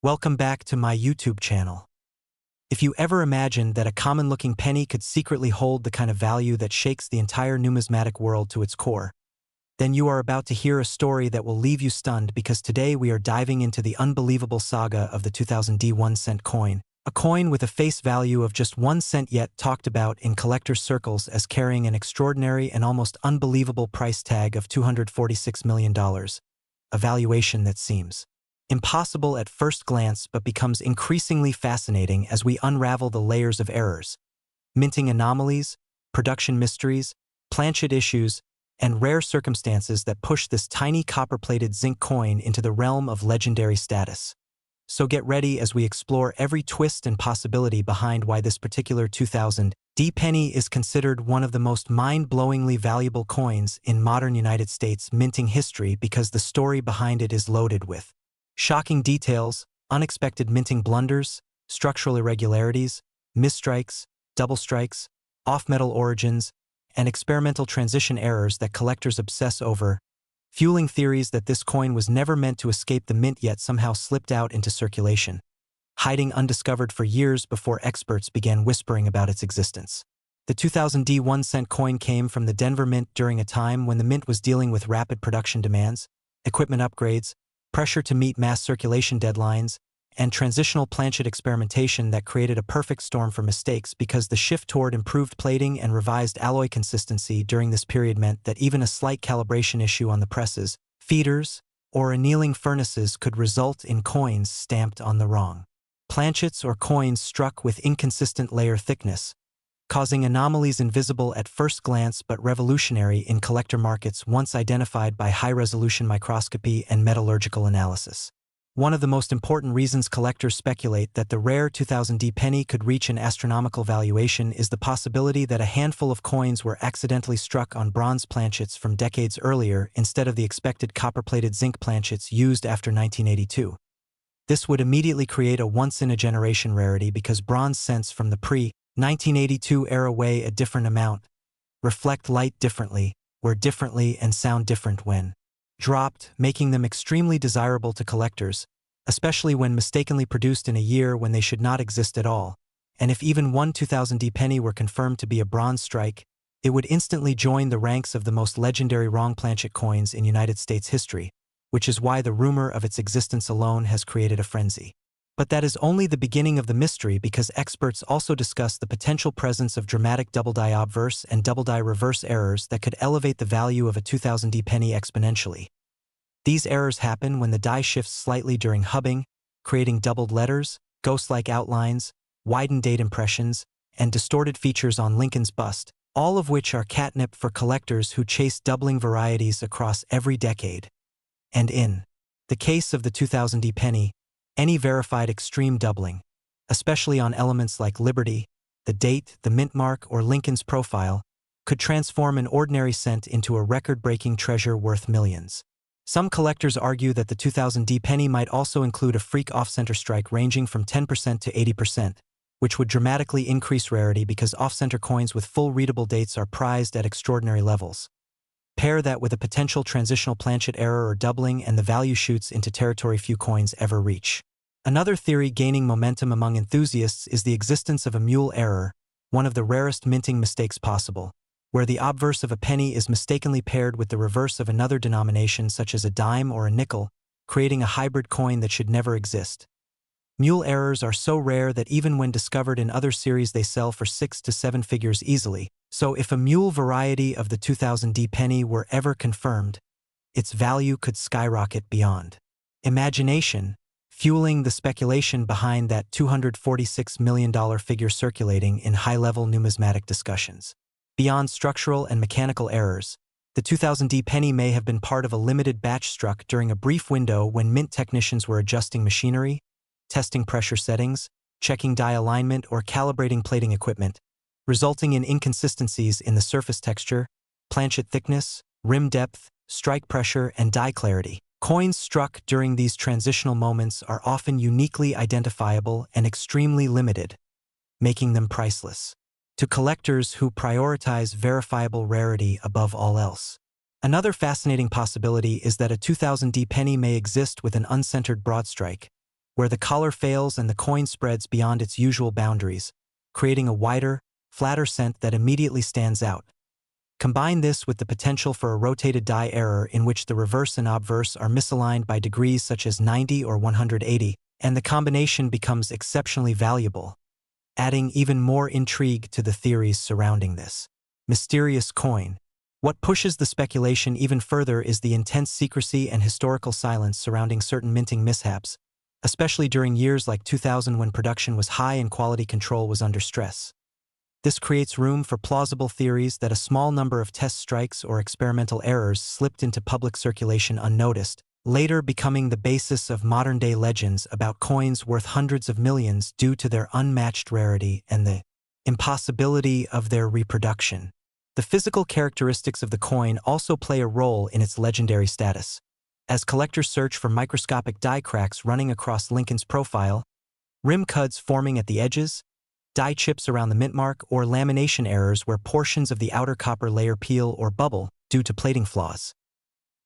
Welcome back to my YouTube channel. If you ever imagined that a common-looking penny could secretly hold the kind of value that shakes the entire numismatic world to its core, then you are about to hear a story that will leave you stunned, because today we are diving into the unbelievable saga of the 2000 1-cent coin, a coin with a face value of just 1 cent, yet talked about in collectors' circles as carrying an extraordinary and almost unbelievable price tag of $246 million, a valuation that seems impossible at first glance but becomes increasingly fascinating as we unravel the layers of errors, minting anomalies, production mysteries, planchet issues, and rare circumstances that push this tiny copper-plated zinc coin into the realm of legendary status. So get ready as we explore every twist and possibility behind why this particular 2000 penny is considered one of the most mind-blowingly valuable coins in modern United States minting history, because the story behind it is loaded with shocking details, unexpected minting blunders, structural irregularities, misstrikes, double strikes, off-metal origins, and experimental transition errors that collectors obsess over, fueling theories that this coin was never meant to escape the mint yet somehow slipped out into circulation, hiding undiscovered for years before experts began whispering about its existence. The 2000 1-cent coin came from the Denver Mint during a time when the mint was dealing with rapid production demands, equipment upgrades, pressure to meet mass circulation deadlines, and transitional planchet experimentation that created a perfect storm for mistakes, because the shift toward improved plating and revised alloy consistency during this period meant that even a slight calibration issue on the presses, feeders, or annealing furnaces could result in coins stamped on the wrong planchets or coins struck with inconsistent layer thickness, causing anomalies invisible at first glance but revolutionary in collector markets once identified by high-resolution microscopy and metallurgical analysis. One of the most important reasons collectors speculate that the rare 2000 penny could reach an astronomical valuation is the possibility that a handful of coins were accidentally struck on bronze planchets from decades earlier instead of the expected copper-plated zinc planchets used after 1982. This would immediately create a once-in-a-generation rarity, because bronze cents from the pre-1982 era weigh a different amount, reflect light differently, wear differently, and sound different when dropped, making them extremely desirable to collectors, especially when mistakenly produced in a year when they should not exist at all. And if even one 2000 penny were confirmed to be a bronze strike, it would instantly join the ranks of the most legendary wrong planchet coins in United States history, which is why the rumor of its existence alone has created a frenzy. But that is only the beginning of the mystery, because experts also discuss the potential presence of dramatic double-die obverse and double-die reverse errors that could elevate the value of a 2000 penny exponentially. These errors happen when the die shifts slightly during hubbing, creating doubled letters, ghost-like outlines, widened date impressions, and distorted features on Lincoln's bust, all of which are catnip for collectors who chase doubling varieties across every decade. And in the case of the 2000 penny, any verified extreme doubling, especially on elements like Liberty, the date, the mint mark, or Lincoln's profile, could transform an ordinary cent into a record-breaking treasure worth millions. Some collectors argue that the 2000 penny might also include a freak off-center strike ranging from 10% to 80%, which would dramatically increase rarity, because off-center coins with full readable dates are prized at extraordinary levels. Pair that with a potential transitional planchet error or doubling, and the value shoots into territory few coins ever reach. Another theory gaining momentum among enthusiasts is the existence of a mule error, one of the rarest minting mistakes possible, where the obverse of a penny is mistakenly paired with the reverse of another denomination such as a dime or a nickel, creating a hybrid coin that should never exist. Mule errors are so rare that even when discovered in other series they sell for 6 to 7 figures easily, so if a mule variety of the 2000 penny were ever confirmed, its value could skyrocket beyond imagination, fueling the speculation behind that $246 million figure circulating in high-level numismatic discussions. Beyond structural and mechanical errors, the 2000 penny may have been part of a limited batch struck during a brief window when mint technicians were adjusting machinery, testing pressure settings, checking die alignment, or calibrating plating equipment, resulting in inconsistencies in the surface texture, planchet thickness, rim depth, strike pressure, and die clarity. Coins struck during these transitional moments are often uniquely identifiable and extremely limited, making them priceless to collectors who prioritize verifiable rarity above all else. Another fascinating possibility is that a 2000 penny may exist with an uncentered broadstrike, where the collar fails and the coin spreads beyond its usual boundaries, creating a wider, flatter scent that immediately stands out. Combine this with the potential for a rotated die error in which the reverse and obverse are misaligned by degrees such as 90 or 180, and the combination becomes exceptionally valuable, adding even more intrigue to the theories surrounding this mysterious coin. What pushes the speculation even further is the intense secrecy and historical silence surrounding certain minting mishaps, especially during years like 2000 when production was high and quality control was under stress. This creates room for plausible theories that a small number of test strikes or experimental errors slipped into public circulation unnoticed, later becoming the basis of modern-day legends about coins worth hundreds of millions due to their unmatched rarity and the impossibility of their reproduction. The physical characteristics of the coin also play a role in its legendary status. As collectors search for microscopic die cracks running across Lincoln's profile, rim cuds forming at the edges, die chips around the mint mark, or lamination errors where portions of the outer copper layer peel or bubble due to plating flaws.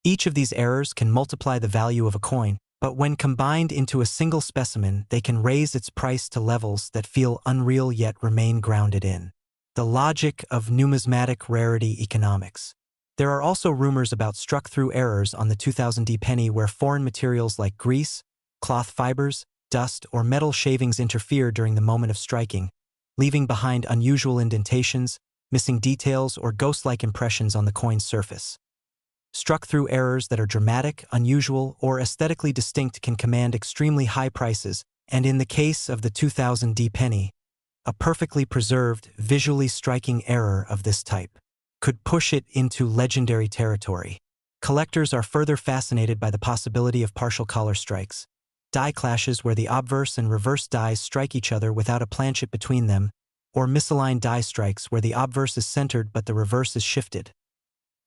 Each of these errors can multiply the value of a coin, but when combined into a single specimen, they can raise its price to levels that feel unreal yet remain grounded in the logic of numismatic rarity economics. There are also rumors about struck-through errors on the 2000 penny where foreign materials like grease, cloth fibers, dust, or metal shavings interfere during the moment of striking, leaving behind unusual indentations, missing details, or ghost-like impressions on the coin's surface. Struck-through errors that are dramatic, unusual, or aesthetically distinct can command extremely high prices, and in the case of the 2000 penny, a perfectly preserved, visually striking error of this type could push it into legendary territory. Collectors are further fascinated by the possibility of partial collar strikes, die clashes where the obverse and reverse dies strike each other without a planchet between them, or misaligned die strikes where the obverse is centered but the reverse is shifted.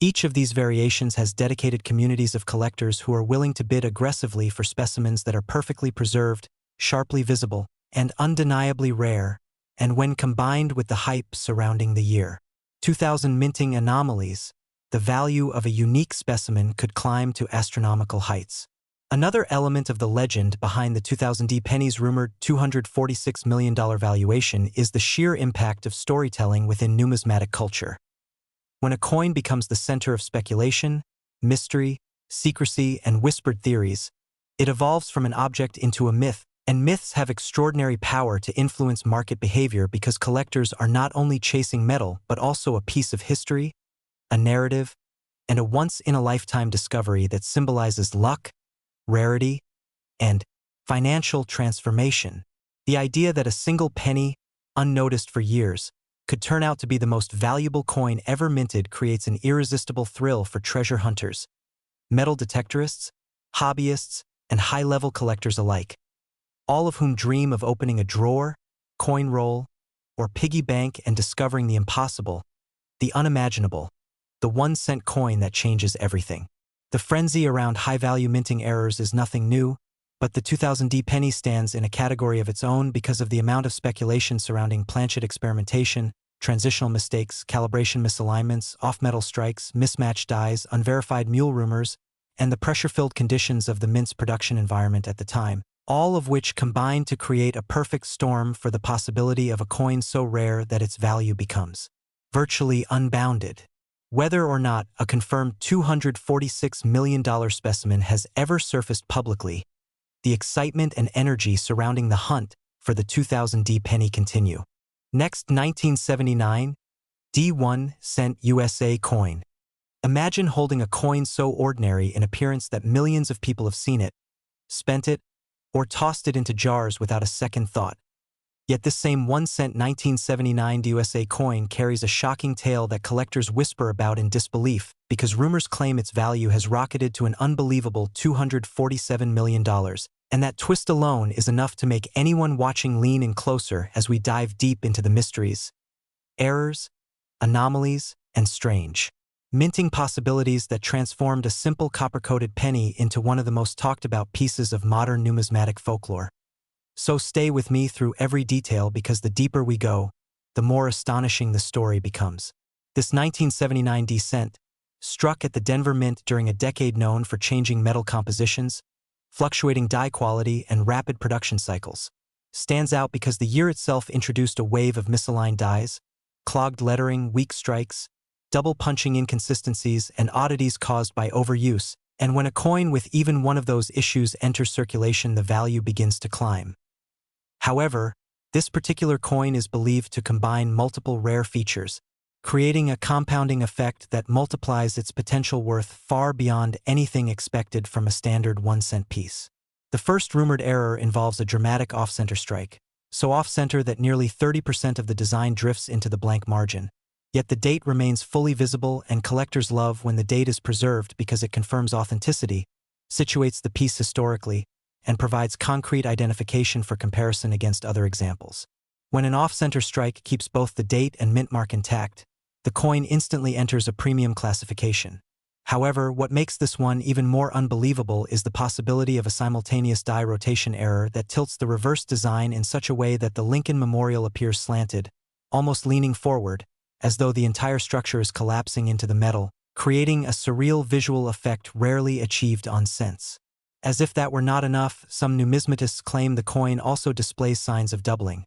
Each of these variations has dedicated communities of collectors who are willing to bid aggressively for specimens that are perfectly preserved, sharply visible, and undeniably rare, and when combined with the hype surrounding the year 2000 minting anomalies, the value of a unique specimen could climb to astronomical heights. Another element of the legend behind the 2000 penny's rumored $246 million valuation is the sheer impact of storytelling within numismatic culture. When a coin becomes the center of speculation, mystery, secrecy, and whispered theories, it evolves from an object into a myth, and myths have extraordinary power to influence market behavior because collectors are not only chasing metal but also a piece of history, a narrative, and a once-in-a-lifetime discovery that symbolizes luck, rarity, and financial transformation. The idea that a single penny, unnoticed for years, could turn out to be the most valuable coin ever minted creates an irresistible thrill for treasure hunters, metal detectorists, hobbyists, and high-level collectors alike, all of whom dream of opening a drawer, coin roll, or piggy bank and discovering the impossible, the unimaginable, the 1-cent coin that changes everything. The frenzy around high-value minting errors is nothing new, but the 2000 penny stands in a category of its own because of the amount of speculation surrounding planchet experimentation, transitional mistakes, calibration misalignments, off-metal strikes, mismatched dies, unverified mule rumors, and the pressure-filled conditions of the mint's production environment at the time, all of which combine to create a perfect storm for the possibility of a coin so rare that its value becomes virtually unbounded. Whether or not a confirmed $246 million specimen has ever surfaced publicly, the excitement and energy surrounding the hunt for the 2000 penny continue. Next, 1979 D1 cent USA coin. Imagine holding a coin so ordinary in appearance that millions of people have seen it, spent it, or tossed it into jars without a second thought. Yet this same 1-cent 1979 USA coin carries a shocking tale that collectors whisper about in disbelief because rumors claim its value has rocketed to an unbelievable $247 million, and that twist alone is enough to make anyone watching lean in closer as we dive deep into the mysteries, errors, anomalies, and strange minting possibilities that transformed a simple copper-coated penny into one of the most talked-about pieces of modern numismatic folklore. So stay with me through every detail because the deeper we go, the more astonishing the story becomes. This 1979 cent, struck at the Denver Mint during a decade known for changing metal compositions, fluctuating die quality, and rapid production cycles. Stands out because the year itself introduced a wave of misaligned dies, clogged lettering, weak strikes, double punching inconsistencies, and oddities caused by overuse, and when a coin with even one of those issues enters circulation, the value begins to climb. However, this particular coin is believed to combine multiple rare features, creating a compounding effect that multiplies its potential worth far beyond anything expected from a standard 1-cent piece. The first rumored error involves a dramatic off-center strike, so off-center that nearly 30% of the design drifts into the blank margin. Yet the date remains fully visible, and collectors love when the date is preserved because it confirms authenticity, situates the piece historically, and provides concrete identification for comparison against other examples. When an off-center strike keeps both the date and mint mark intact, the coin instantly enters a premium classification. However, what makes this one even more unbelievable is the possibility of a simultaneous die rotation error that tilts the reverse design in such a way that the Lincoln Memorial appears slanted, almost leaning forward, as though the entire structure is collapsing into the metal, creating a surreal visual effect rarely achieved on cents. As if that were not enough, some numismatists claim the coin also displays signs of doubling,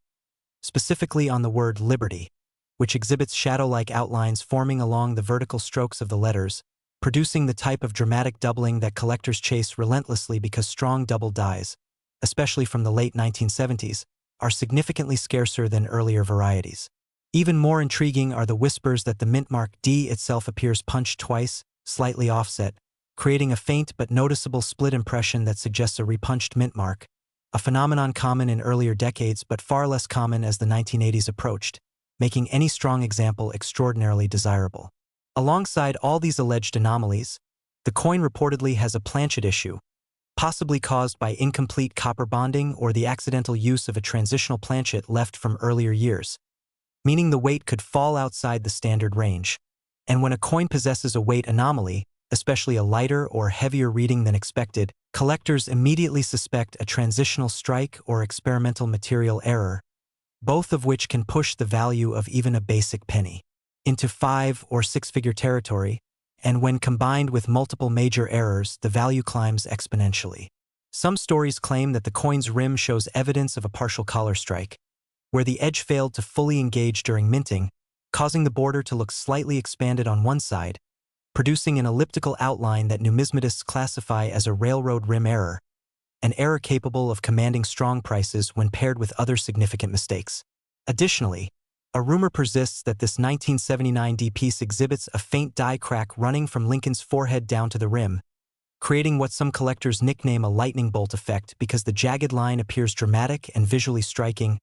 specifically on the word Liberty, which exhibits shadow-like outlines forming along the vertical strokes of the letters, producing the type of dramatic doubling that collectors chase relentlessly because strong double dies, especially from the late 1970s, are significantly scarcer than earlier varieties. Even more intriguing are the whispers that the mint mark D itself appears punched twice, slightly offset, creating a faint but noticeable split impression that suggests a repunched mint mark, a phenomenon common in earlier decades but far less common as the 1980s approached, making any strong example extraordinarily desirable. Alongside all these alleged anomalies, the coin reportedly has a planchet issue, possibly caused by incomplete copper bonding or the accidental use of a transitional planchet left from earlier years, meaning the weight could fall outside the standard range. And when a coin possesses a weight anomaly, especially a lighter or heavier reading than expected, collectors immediately suspect a transitional strike or experimental material error, both of which can push the value of even a basic penny into 5- or 6-figure territory, and when combined with multiple major errors, the value climbs exponentially. Some stories claim that the coin's rim shows evidence of a partial collar strike, where the edge failed to fully engage during minting, causing the border to look slightly expanded on one side, producing an elliptical outline that numismatists classify as a railroad rim error, an error capable of commanding strong prices when paired with other significant mistakes. Additionally, a rumor persists that this 1979 D piece exhibits a faint die crack running from Lincoln's forehead down to the rim, creating what some collectors nickname a lightning bolt effect because the jagged line appears dramatic and visually striking,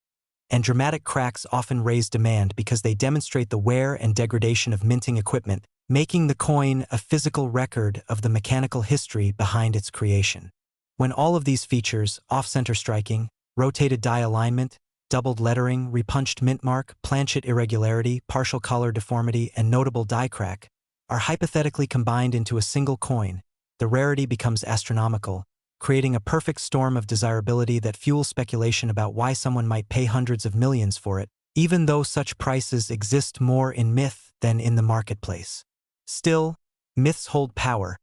and dramatic cracks often raise demand because they demonstrate the wear and degradation of minting equipment, making the coin a physical record of the mechanical history behind its creation. When all of these features, off-center striking, rotated die alignment, doubled lettering, repunched mint mark, planchet irregularity, partial collar deformity, and notable die crack, are hypothetically combined into a single coin, the rarity becomes astronomical, creating a perfect storm of desirability that fuels speculation about why someone might pay hundreds of millions for it, even though such prices exist more in myth than in the marketplace. Still, myths hold power,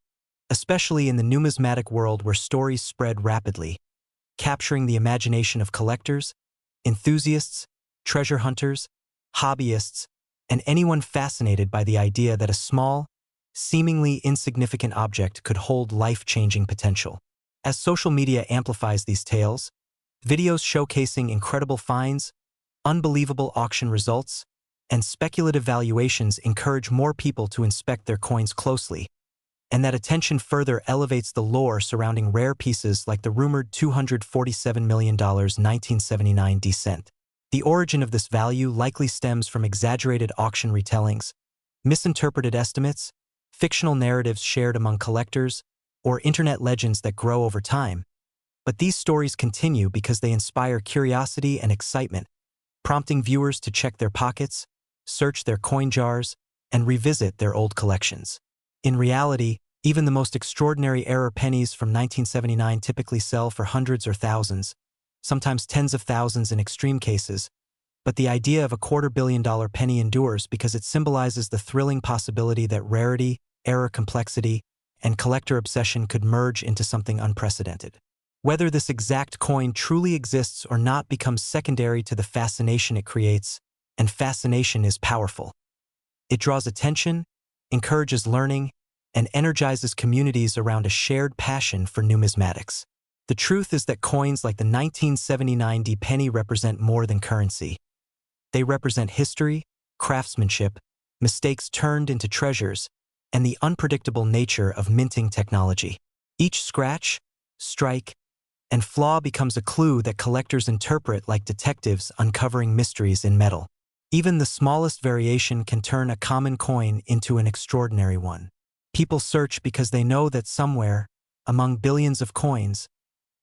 especially in the numismatic world where stories spread rapidly, capturing the imagination of collectors, enthusiasts, treasure hunters, hobbyists, and anyone fascinated by the idea that a small, seemingly insignificant object could hold life-changing potential. As social media amplifies these tales, videos showcasing incredible finds, unbelievable auction results, and speculative valuations encourage more people to inspect their coins closely, and that attention further elevates the lore surrounding rare pieces like the rumored $247 million 1979 descent. The origin of this value likely stems from exaggerated auction retellings, misinterpreted estimates, fictional narratives shared among collectors, or internet legends that grow over time. But these stories continue because they inspire curiosity and excitement, prompting viewers to check their pockets, search their coin jars, and revisit their old collections. In reality, even the most extraordinary error pennies from 1979 typically sell for hundreds or thousands, sometimes tens of thousands in extreme cases, but the idea of a $250 million penny endures because it symbolizes the thrilling possibility that rarity, error complexity, and collector obsession could merge into something unprecedented. Whether this exact coin truly exists or not becomes secondary to the fascination it creates, and fascination is powerful. It draws attention, encourages learning, and energizes communities around a shared passion for numismatics. The truth is that coins like the 1979 penny represent more than currency. They represent history, craftsmanship, mistakes turned into treasures, and the unpredictable nature of minting technology. Each scratch, strike, and flaw becomes a clue that collectors interpret like detectives uncovering mysteries in metal. Even the smallest variation can turn a common coin into an extraordinary one. People search because they know that somewhere, among billions of coins,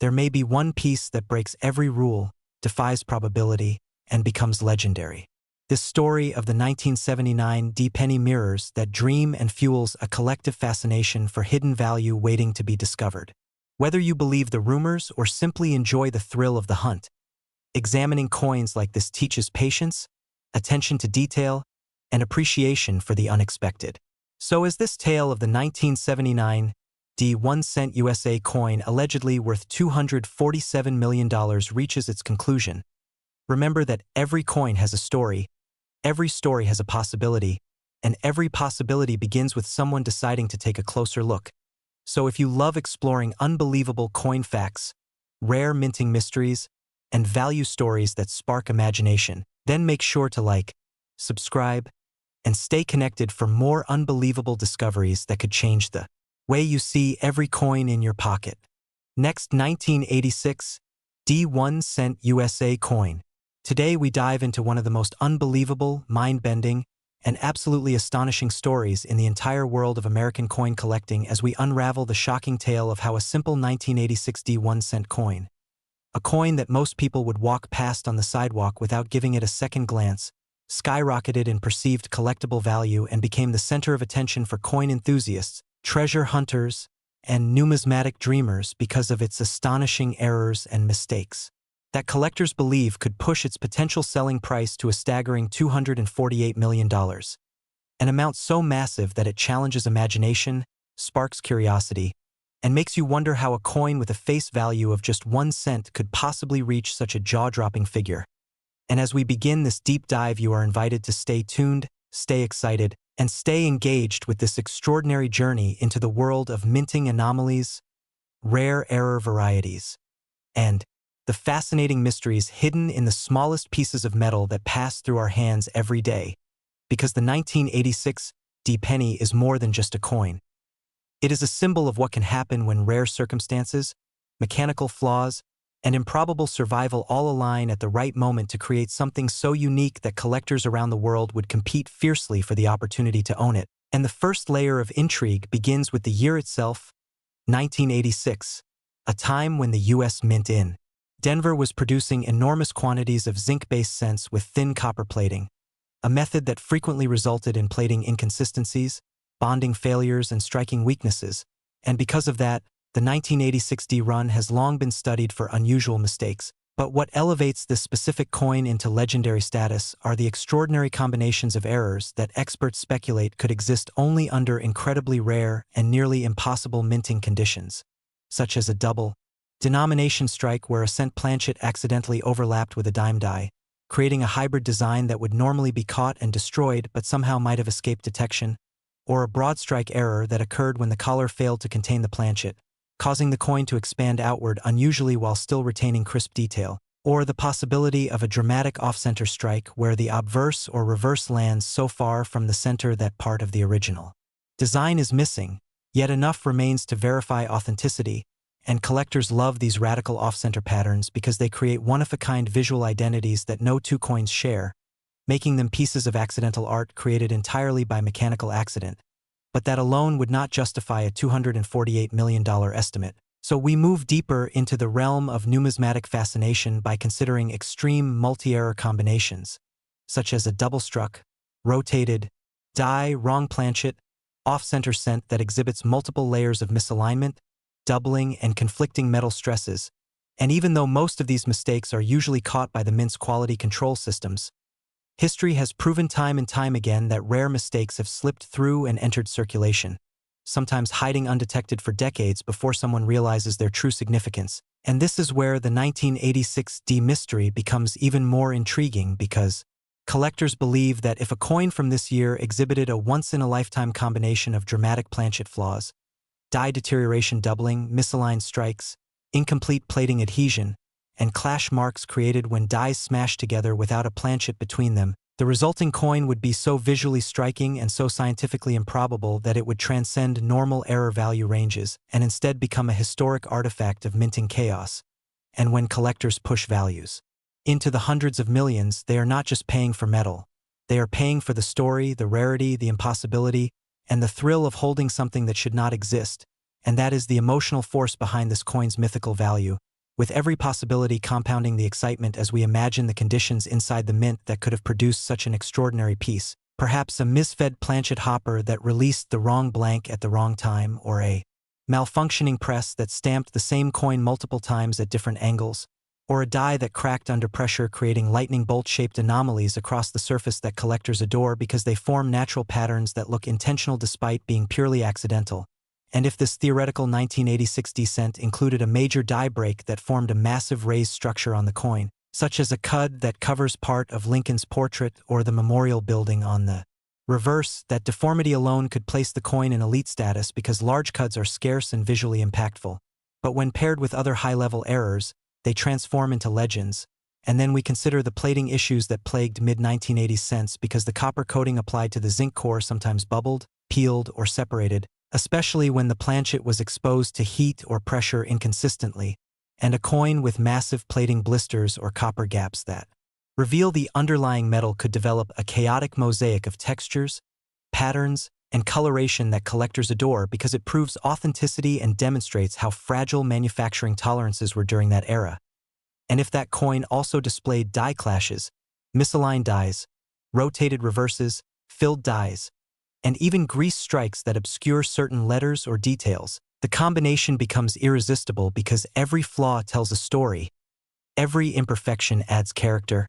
there may be one piece that breaks every rule, defies probability, and becomes legendary. This story of the 1979 penny mirrors that dream and fuels a collective fascination for hidden value waiting to be discovered. Whether you believe the rumors or simply enjoy the thrill of the hunt, examining coins like this teaches patience, attention to detail, and appreciation for the unexpected. So as this tale of the 1979 1-cent USA coin allegedly worth $247 million reaches its conclusion, remember that every coin has a story, every story has a possibility, and every possibility begins with someone deciding to take a closer look. So if you love exploring unbelievable coin facts, rare minting mysteries, and value stories that spark imagination, then make sure to like, subscribe, and stay connected for more unbelievable discoveries that could change the way you see every coin in your pocket. Next, 1986 1-cent USA coin. Today we dive into one of the most unbelievable, mind-bending, and absolutely astonishing stories in the entire world of American coin collecting as we unravel the shocking tale of how a simple 1986 1-cent coin, a coin that most people would walk past on the sidewalk without giving it a second glance, skyrocketed in perceived collectible value and became the center of attention for coin enthusiasts, treasure hunters, and numismatic dreamers because of its astonishing errors and mistakes that collectors believe could push its potential selling price to a staggering $248 million, an amount so massive that it challenges imagination, sparks curiosity, and makes you wonder how a coin with a face value of just 1 cent could possibly reach such a jaw-dropping figure. And as we begin this deep dive, you are invited to stay tuned, stay excited, and stay engaged with this extraordinary journey into the world of minting anomalies, rare error varieties, and the fascinating mysteries hidden in the smallest pieces of metal that pass through our hands every day, because the 1986 penny is more than just a coin. It is a symbol of what can happen when rare circumstances, mechanical flaws, and improbable survival all align at the right moment to create something so unique that collectors around the world would compete fiercely for the opportunity to own it. And the first layer of intrigue begins with the year itself, 1986, a time when the U.S. Mint in Denver was producing enormous quantities of zinc-based cents with thin copper plating, a method that frequently resulted in plating inconsistencies, bonding failures, and striking weaknesses, and because of that, the 1986 run has long been studied for unusual mistakes. But what elevates this specific coin into legendary status are the extraordinary combinations of errors that experts speculate could exist only under incredibly rare and nearly impossible minting conditions, such as a double denomination strike where a cent planchet accidentally overlapped with a dime die, creating a hybrid design that would normally be caught and destroyed but somehow might have escaped detection, or a broadstruck error that occurred when the collar failed to contain the planchet, causing the coin to expand outward unusually while still retaining crisp detail, or the possibility of a dramatic off-center strike where the obverse or reverse lands so far from the center that part of the original design is missing, yet enough remains to verify authenticity, and collectors love these radical off-center patterns because they create one-of-a-kind visual identities that no two coins share, making them pieces of accidental art created entirely by mechanical accident. But that alone would not justify a $248 million estimate. So we move deeper into the realm of numismatic fascination by considering extreme multi-error combinations, such as a double-struck, rotated, die, wrong planchet, off-center cent that exhibits multiple layers of misalignment, doubling, and conflicting metal stresses. And even though most of these mistakes are usually caught by the mint's quality control systems, history has proven time and time again that rare mistakes have slipped through and entered circulation, sometimes hiding undetected for decades before someone realizes their true significance. And this is where the 1986D mystery becomes even more intriguing because collectors believe that if a coin from this year exhibited a once-in-a-lifetime combination of dramatic planchet flaws, die deterioration doubling, misaligned strikes, incomplete plating adhesion, and clash marks created when dies smash together without a planchet between them, the resulting coin would be so visually striking and so scientifically improbable that it would transcend normal error value ranges and instead become a historic artifact of minting chaos. And when collectors push values into the hundreds of millions, they are not just paying for metal. They are paying for the story, the rarity, the impossibility, and the thrill of holding something that should not exist. And that is the emotional force behind this coin's mythical value, with every possibility compounding the excitement as we imagine the conditions inside the mint that could have produced such an extraordinary piece. Perhaps a misfed planchet hopper that released the wrong blank at the wrong time, or a malfunctioning press that stamped the same coin multiple times at different angles, or a die that cracked under pressure creating lightning bolt-shaped anomalies across the surface that collectors adore because they form natural patterns that look intentional despite being purely accidental. And if this theoretical 1986 descent included a major die break that formed a massive raised structure on the coin, such as a cud that covers part of Lincoln's portrait or the memorial building on the reverse, that deformity alone could place the coin in elite status because large cuds are scarce and visually impactful. But when paired with other high-level errors, they transform into legends. And then we consider the plating issues that plagued mid-1980s cents because the copper coating applied to the zinc core sometimes bubbled, peeled, or separated, especially when the planchet was exposed to heat or pressure inconsistently, and a coin with massive plating blisters or copper gaps that reveal the underlying metal could develop a chaotic mosaic of textures, patterns, and coloration that collectors adore because it proves authenticity and demonstrates how fragile manufacturing tolerances were during that era. And if that coin also displayed die clashes, misaligned dies, rotated reverses, filled dies, and even grease strikes that obscure certain letters or details, the combination becomes irresistible because every flaw tells a story, every imperfection adds character,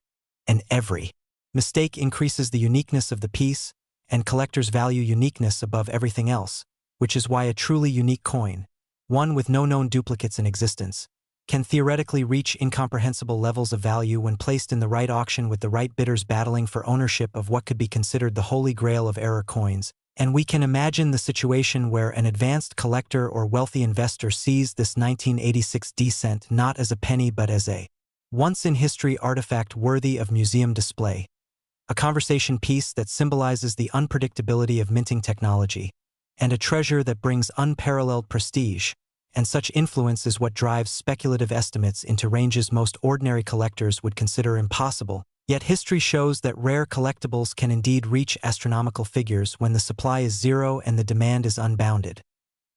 and every mistake increases the uniqueness of the piece, and collectors value uniqueness above everything else, which is why a truly unique coin, one with no known duplicates in existence, can theoretically reach incomprehensible levels of value when placed in the right auction with the right bidders battling for ownership of what could be considered the holy grail of error coins. And we can imagine the situation where an advanced collector or wealthy investor sees this 1986 descent not as a penny but as a once-in-history artifact worthy of museum display, a conversation piece that symbolizes the unpredictability of minting technology, and a treasure that brings unparalleled prestige. And such influence is what drives speculative estimates into ranges most ordinary collectors would consider impossible. Yet history shows that rare collectibles can indeed reach astronomical figures when the supply is zero and the demand is unbounded.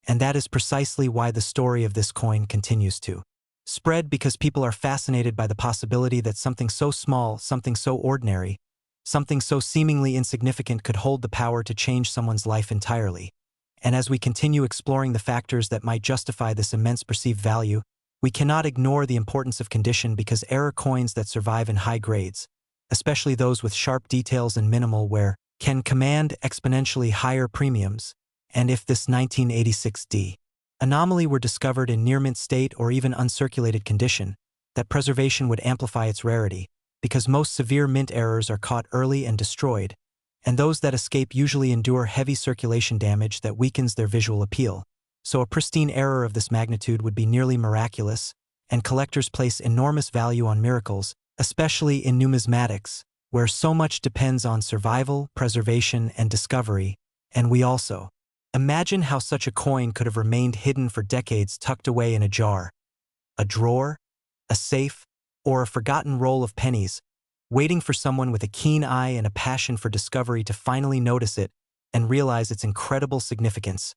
And that is precisely why the story of this coin continues to spread, because people are fascinated by the possibility that something so small, something so ordinary, something so seemingly insignificant could hold the power to change someone's life entirely. And as we continue exploring the factors that might justify this immense perceived value, we cannot ignore the importance of condition because error coins that survive in high grades, especially those with sharp details and minimal wear, can command exponentially higher premiums. And if this 1986D anomaly were discovered in near-mint state or even uncirculated condition, that preservation would amplify its rarity, because most severe mint errors are caught early and destroyed, and those that escape usually endure heavy circulation damage that weakens their visual appeal. So a pristine error of this magnitude would be nearly miraculous, and collectors place enormous value on miracles, especially in numismatics, where so much depends on survival, preservation, and discovery. And we also imagine how such a coin could have remained hidden for decades tucked away in a jar, a drawer, a safe, or a forgotten roll of pennies, waiting for someone with a keen eye and a passion for discovery to finally notice it and realize its incredible significance.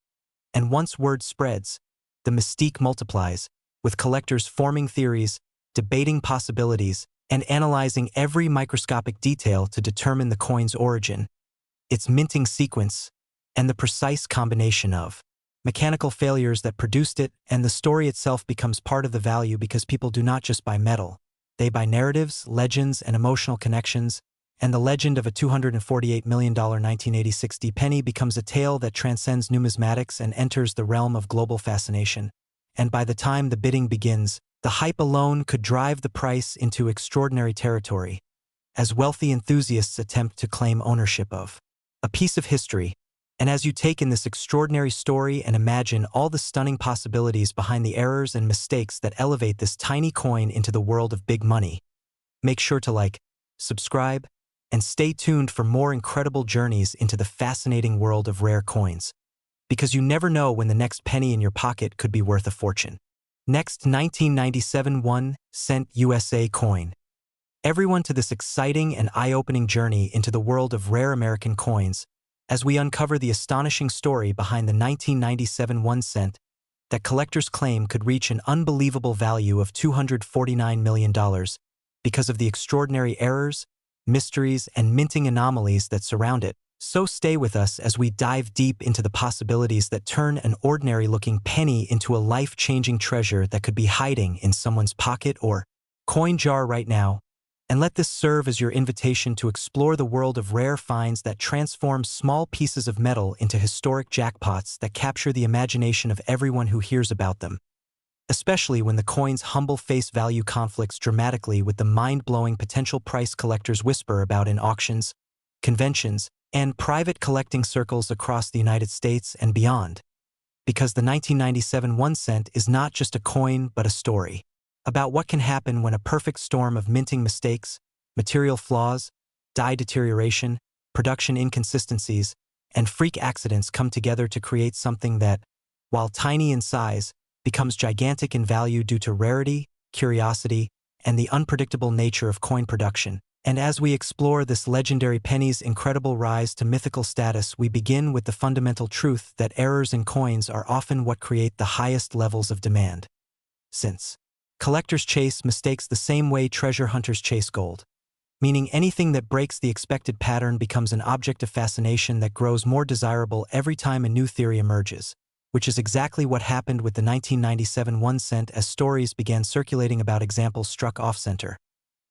And once word spreads, the mystique multiplies, with collectors forming theories, debating possibilities, and analyzing every microscopic detail to determine the coin's origin, its minting sequence, and the precise combination of mechanical failures that produced it. And the story itself becomes part of the value because people do not just buy metal. They buy narratives, legends, and emotional connections, and the legend of a $248 million 1986D penny becomes a tale that transcends numismatics and enters the realm of global fascination. And by the time the bidding begins, The hype alone could drive the price into extraordinary territory, as wealthy enthusiasts attempt to claim ownership of a piece of history. And as you take in this extraordinary story and imagine all the stunning possibilities behind the errors and mistakes that elevate this tiny coin into the world of big money, make sure to like, subscribe, and stay tuned for more incredible journeys into the fascinating world of rare coins, because you never know when the next penny in your pocket could be worth a fortune. Next, 1997 1-cent USA coin. Everyone to this exciting and eye-opening journey into the world of rare American coins as we uncover the astonishing story behind the 1997 1-cent that collectors claim could reach an unbelievable value of $249 million because of the extraordinary errors, mysteries, and minting anomalies that surround it. So stay with us as we dive deep into the possibilities that turn an ordinary-looking penny into a life-changing treasure that could be hiding in someone's pocket or coin jar right now. And let this serve as your invitation to explore the world of rare finds that transform small pieces of metal into historic jackpots that capture the imagination of everyone who hears about them, especially when the coin's humble face value conflicts dramatically with the mind-blowing potential price collectors whisper about in auctions, conventions, and private collecting circles across the United States and beyond. Because the 1997 1-cent is not just a coin but a story about what can happen when a perfect storm of minting mistakes, material flaws, die deterioration, production inconsistencies, and freak accidents come together to create something that, while tiny in size, becomes gigantic in value due to rarity, curiosity, and the unpredictable nature of coin production. And as we explore this legendary penny's incredible rise to mythical status, we begin with the fundamental truth that errors in coins are often what create the highest levels of demand. Since collectors chase mistakes the same way treasure hunters chase gold, meaning anything that breaks the expected pattern becomes an object of fascination that grows more desirable every time a new theory emerges, which is exactly what happened with the 1997 1-cent as stories began circulating about examples struck off-center,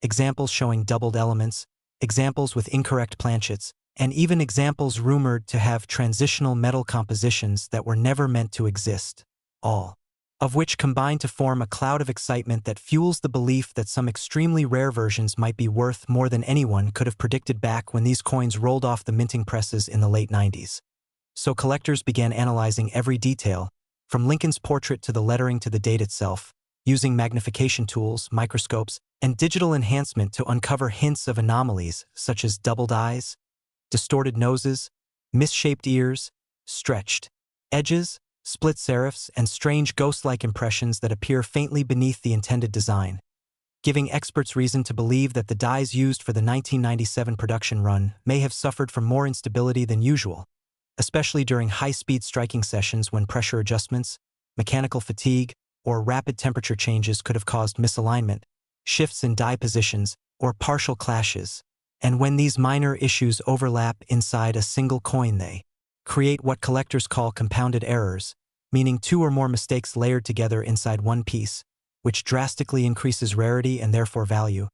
examples showing doubled elements, examples with incorrect planchets, and even examples rumored to have transitional metal compositions that were never meant to exist, all of which combine to form a cloud of excitement that fuels the belief that some extremely rare versions might be worth more than anyone could have predicted back when these coins rolled off the minting presses in the late 90s. So collectors began analyzing every detail, from Lincoln's portrait to the lettering to the date itself, using magnification tools, microscopes, and digital enhancement to uncover hints of anomalies such as doubled eyes, distorted noses, misshaped ears, stretched edges, split serifs, and strange ghost-like impressions that appear faintly beneath the intended design, giving experts reason to believe that the dies used for the 1997 production run may have suffered from more instability than usual, especially during high-speed striking sessions when pressure adjustments, mechanical fatigue, or rapid temperature changes could have caused misalignment, shifts in die positions, or partial clashes. And when these minor issues overlap inside a single coin, they create what collectors call compounded errors, meaning two or more mistakes layered together inside one piece, which drastically increases rarity and therefore value.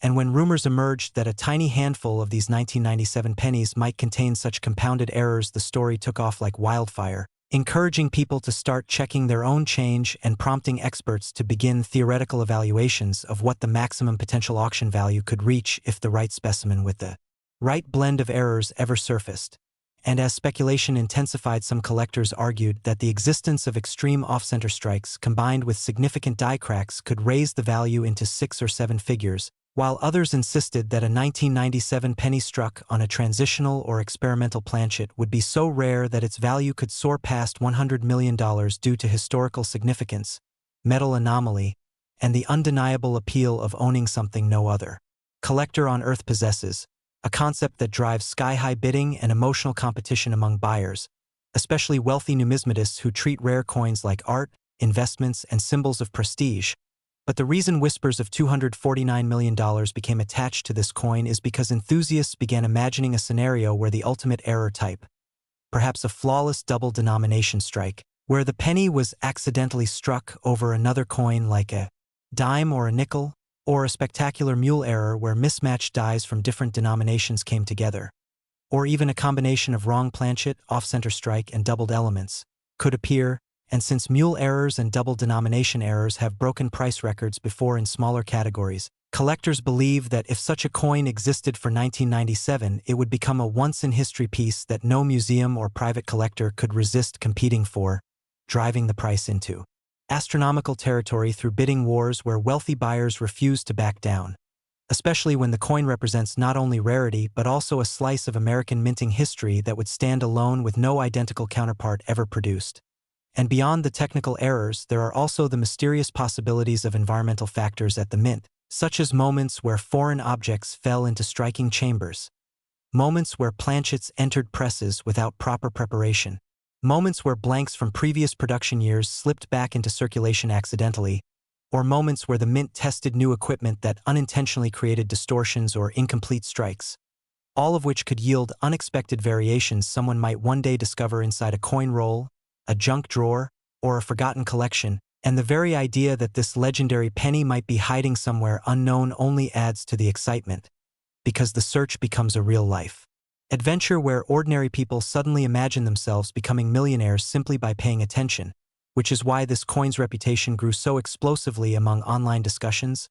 And when rumors emerged that a tiny handful of these 1997 pennies might contain such compounded errors, the story took off like wildfire, encouraging people to start checking their own change and prompting experts to begin theoretical evaluations of what the maximum potential auction value could reach if the right specimen with the right blend of errors ever surfaced. And as speculation intensified, some collectors argued that the existence of extreme off-center strikes combined with significant die cracks could raise the value into 6 or 7 figures, while others insisted that a 1997 penny struck on a transitional or experimental planchet would be so rare that its value could soar past $100 million due to historical significance, metal anomaly, and the undeniable appeal of owning something no other collector on Earth possesses, a concept that drives sky-high bidding and emotional competition among buyers, especially wealthy numismatists who treat rare coins like art, investments, and symbols of prestige. But the reason whispers of $249 million became attached to this coin is because enthusiasts began imagining a scenario where the ultimate error type, perhaps a flawless double denomination strike, where the penny was accidentally struck over another coin like a dime or a nickel, or a spectacular mule error where mismatched dies from different denominations came together, or even a combination of wrong planchet, off-center strike, and doubled elements, could appear, and since mule errors and double denomination errors have broken price records before in smaller categories, collectors believe that if such a coin existed for 1997, it would become a once-in-history piece that no museum or private collector could resist competing for, driving the price into astronomical territory through bidding wars where wealthy buyers refuse to back down, especially when the coin represents not only rarity but also a slice of American minting history that would stand alone with no identical counterpart ever produced. And beyond the technical errors, there are also the mysterious possibilities of environmental factors at the mint, such as moments where foreign objects fell into striking chambers, moments where planchets entered presses without proper preparation, moments where blanks from previous production years slipped back into circulation accidentally, or moments where the mint tested new equipment that unintentionally created distortions or incomplete strikes, all of which could yield unexpected variations someone might one day discover inside a coin roll, a junk drawer, or a forgotten collection, and the very idea that this legendary penny might be hiding somewhere unknown only adds to the excitement, because the search becomes a real-life adventure where ordinary people suddenly imagine themselves becoming millionaires simply by paying attention, which is why this coin's reputation grew so explosively among online discussions,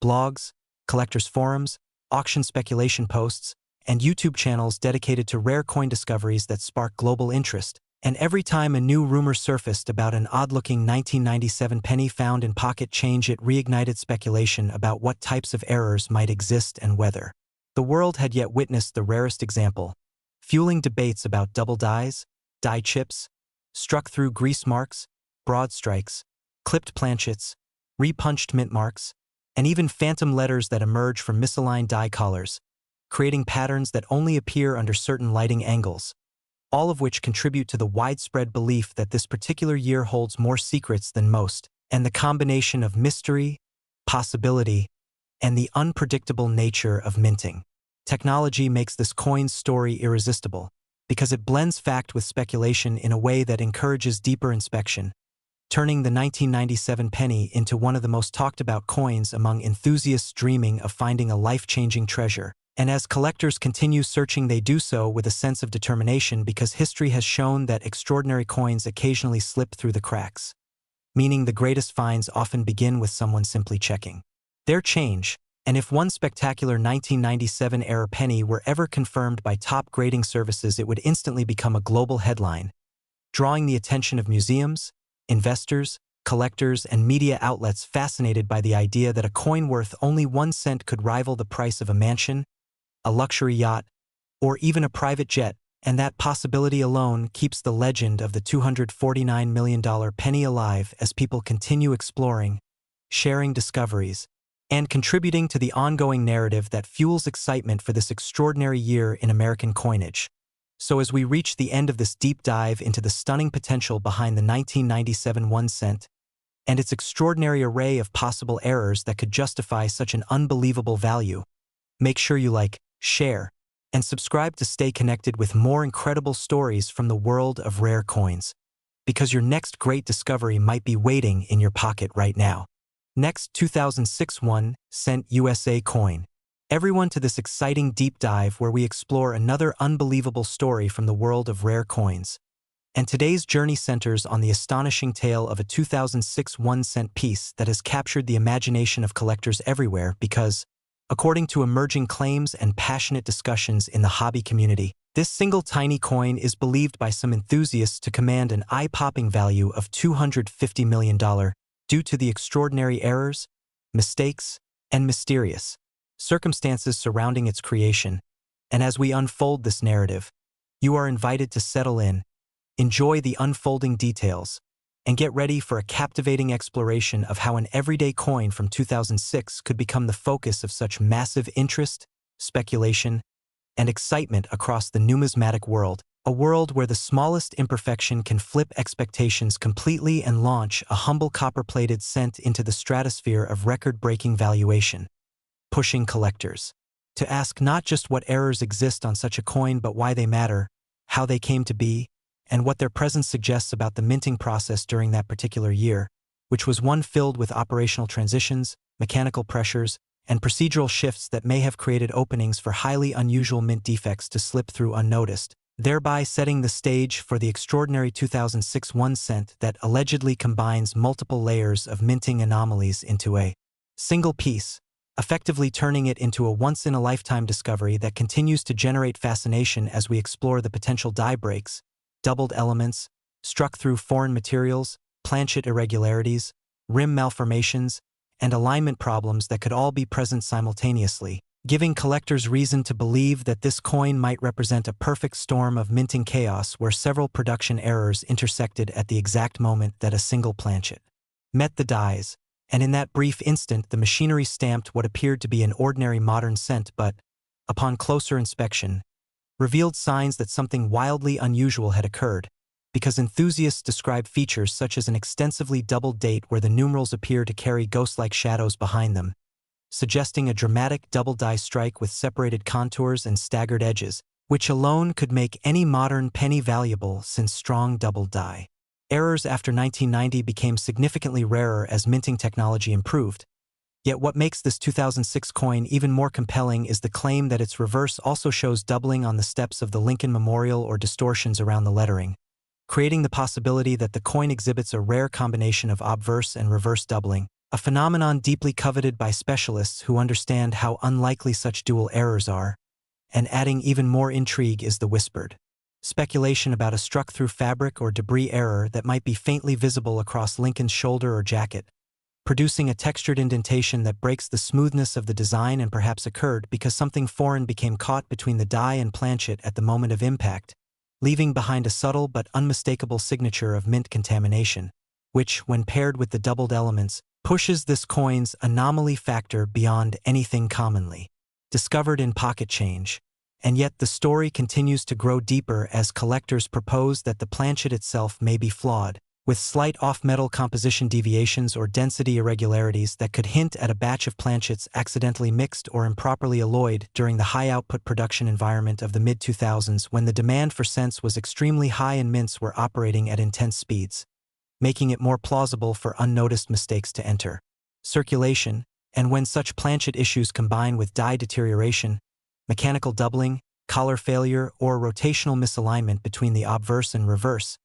blogs, collectors' forums, auction speculation posts, and YouTube channels dedicated to rare coin discoveries that spark global interest. And every time a new rumor surfaced about an odd-looking 1997 penny found in pocket change, it reignited speculation about what types of errors might exist and whether the world had yet witnessed the rarest example, fueling debates about double dies, die chips, struck-through grease marks, broad strikes, clipped planchets, repunched mint marks, and even phantom letters that emerge from misaligned die collars, creating patterns that only appear under certain lighting angles, all of which contribute to the widespread belief that this particular year holds more secrets than most, and the combination of mystery, possibility, and the unpredictable nature of minting. Technology makes this coin's story irresistible, because it blends fact with speculation in a way that encourages deeper inspection, turning the 1997 penny into one of the most talked-about coins among enthusiasts dreaming of finding a life-changing treasure. And as collectors continue searching, they do so with a sense of determination because history has shown that extraordinary coins occasionally slip through the cracks, meaning the greatest finds often begin with someone simply checking their change. And if one spectacular 1997 era penny were ever confirmed by top grading services, it would instantly become a global headline, drawing the attention of museums, investors, collectors, and media outlets fascinated by the idea that a coin worth only 1 cent could rival the price of a mansion, a luxury yacht, or even a private jet, and that possibility alone keeps the legend of the $249 million penny alive as people continue exploring, sharing discoveries, and contributing to the ongoing narrative that fuels excitement for this extraordinary year in American coinage. So as we reach the end of this deep dive into the stunning potential behind the 1997 1 cent, and its extraordinary array of possible errors that could justify such an unbelievable value, make sure you like, share, and subscribe to stay connected with more incredible stories from the world of rare coins, because your next great discovery might be waiting in your pocket right now. Next, 2006 1 cent USA coin. Everyone to this exciting deep dive where we explore another unbelievable story from the world of rare coins. And today's journey centers on the astonishing tale of a 2006 1 cent piece that has captured the imagination of collectors everywhere because, according to emerging claims and passionate discussions in the hobby community, this single tiny coin is believed by some enthusiasts to command an eye-popping value of $250 million due to the extraordinary errors, mistakes, and mysterious circumstances surrounding its creation. And as we unfold this narrative, you are invited to settle in, enjoy the unfolding details, and get ready for a captivating exploration of how an everyday coin from 2006 could become the focus of such massive interest, speculation, and excitement across the numismatic world, a world where the smallest imperfection can flip expectations completely and launch a humble copper-plated cent into the stratosphere of record-breaking valuation, pushing collectors to ask not just what errors exist on such a coin but why they matter, how they came to be, and what their presence suggests about the minting process during that particular year, which was one filled with operational transitions, mechanical pressures, and procedural shifts that may have created openings for highly unusual mint defects to slip through unnoticed. thereby setting the stage for the extraordinary 2006 1 cent that allegedly combines multiple layers of minting anomalies into a single piece, effectively turning it into a once-in-a-lifetime discovery that continues to generate fascination as we explore the potential die breaks, doubled elements, struck through foreign materials, planchet irregularities, rim malformations, and alignment problems that could all be present simultaneously, giving collectors reason to believe that this coin might represent a perfect storm of minting chaos where several production errors intersected at the exact moment that a single planchet met the dies, and in that brief instant the machinery stamped what appeared to be an ordinary modern cent but, upon closer inspection, revealed signs that something wildly unusual had occurred, because enthusiasts describe features such as an extensively doubled date where the numerals appear to carry ghost-like shadows behind them, suggesting a dramatic double die strike with separated contours and staggered edges, which alone could make any modern penny valuable since strong double die errors after 1990 became significantly rarer as minting technology improved. Yet what makes this 2006 coin even more compelling is the claim that its reverse also shows doubling on the steps of the Lincoln Memorial or distortions around the lettering, creating the possibility that the coin exhibits a rare combination of obverse and reverse doubling, a phenomenon deeply coveted by specialists who understand how unlikely such dual errors are. And adding even more intrigue is the whispered speculation about a struck-through fabric or debris error that might be faintly visible across Lincoln's shoulder or jacket, producing a textured indentation that breaks the smoothness of the design and perhaps occurred because something foreign became caught between the die and planchet at the moment of impact, leaving behind a subtle but unmistakable signature of mint contamination, which, when paired with the doubled elements, pushes this coin's anomaly factor beyond anything commonly discovered in pocket change. And yet the story continues to grow deeper as collectors propose that the planchet itself may be flawed, with slight off-metal composition deviations or density irregularities that could hint at a batch of planchets accidentally mixed or improperly alloyed during the high-output production environment of the mid-2000s when the demand for cents was extremely high and mints were operating at intense speeds, making it more plausible for unnoticed mistakes to enter circulation. And when such planchet issues combine with die deterioration, mechanical doubling, collar failure, or rotational misalignment between the obverse and reverse,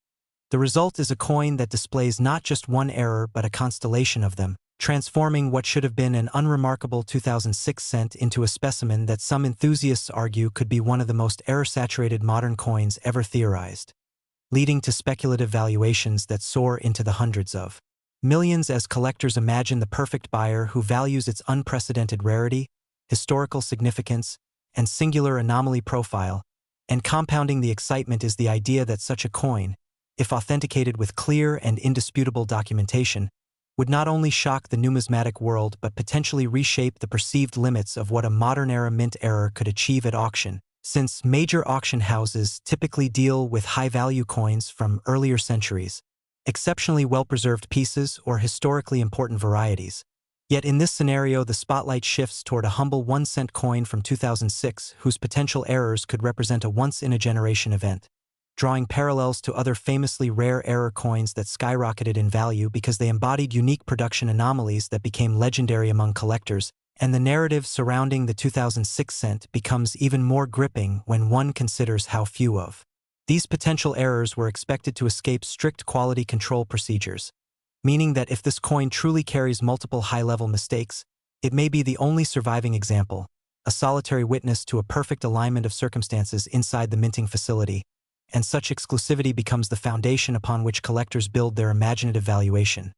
the result is a coin that displays not just one error but a constellation of them, transforming what should have been an unremarkable 2006 cent into a specimen that some enthusiasts argue could be one of the most error-saturated modern coins ever theorized, leading to speculative valuations that soar into the hundreds of millions as collectors imagine the perfect buyer who values its unprecedented rarity, historical significance, and singular anomaly profile, and compounding the excitement is the idea that such a coin, if authenticated with clear and indisputable documentation, would not only shock the numismatic world but potentially reshape the perceived limits of what a modern-era mint error could achieve at auction, since major auction houses typically deal with high-value coins from earlier centuries, exceptionally well-preserved pieces or historically important varieties. Yet in this scenario the spotlight shifts toward a humble 1 cent coin from 2006 whose potential errors could represent a once-in-a-generation event, drawing parallels to other famously rare error coins that skyrocketed in value because they embodied unique production anomalies that became legendary among collectors, and the narrative surrounding the 2006 cent becomes even more gripping when one considers how few of these potential errors were expected to escape strict quality control procedures, meaning that if this coin truly carries multiple high-level mistakes, it may be the only surviving example, a solitary witness to a perfect alignment of circumstances inside the minting facility, and such exclusivity becomes the foundation upon which collectors build their imaginative valuation.